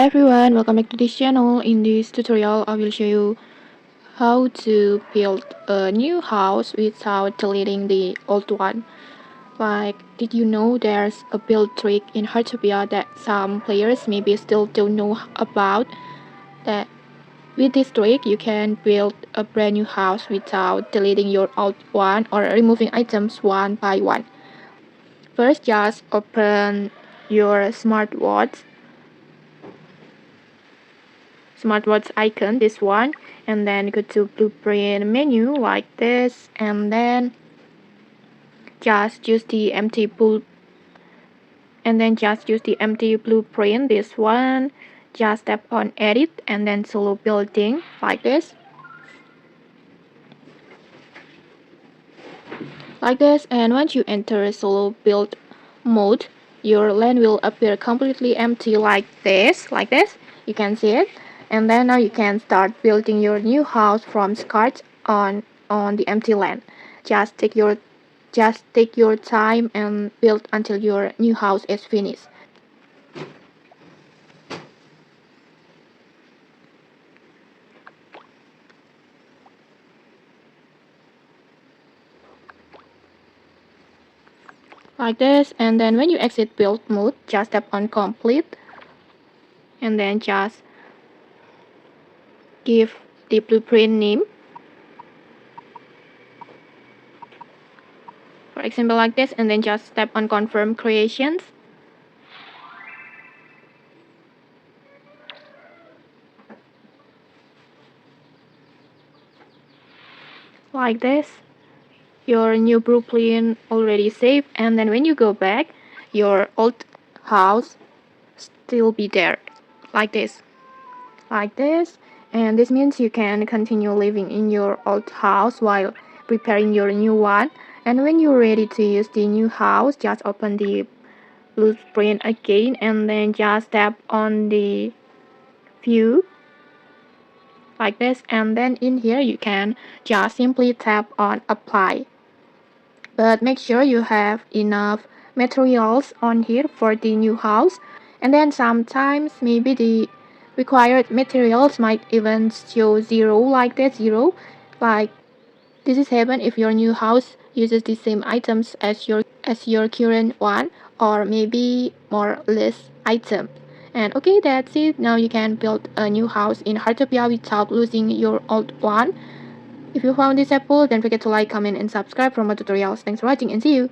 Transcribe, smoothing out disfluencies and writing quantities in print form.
Hi everyone, welcome back to this channel. In this tutorial, I will show you how to build a new house without deleting the old one. Like, did you know there's a build trick in Heartopia that some players maybe still don't know about? That with this trick, you can build a brand new house without deleting your old one or removing items one by one. First, just open your smartwatch icon, this one, and then go to blueprint menu like this, and then just use the empty blueprint, this one. Just tap on edit and then solo building like this, and once you enter solo build mode, your land will appear completely empty like this. You can see it. And then now you can start building your new house from scratch on the empty land. Just take your time and build until your new house is finished. Like this, and then when you exit build mode, just tap on complete, and then just give the blueprint name. For example, like this, and then just tap on confirm creations. Like this, your new blueprint already saved, and then when you go back, your old house still be there, like this, and this means you can continue living in your old house while preparing your new one. And when you're ready to use the new house, just open the blueprint again and then just tap on the view like this, and then in here you can just simply tap on apply, but make sure you have enough materials on here for the new house. And then sometimes maybe the required materials might even show zero, like that, zero. Like, this is happen if your new house uses the same items as your current one, or maybe more or less items. And okay, that's it. Now you can build a new house in Heartopia without losing your old one. If you found this helpful, don't forget to like, comment, and subscribe for more tutorials. Thanks for watching and see you!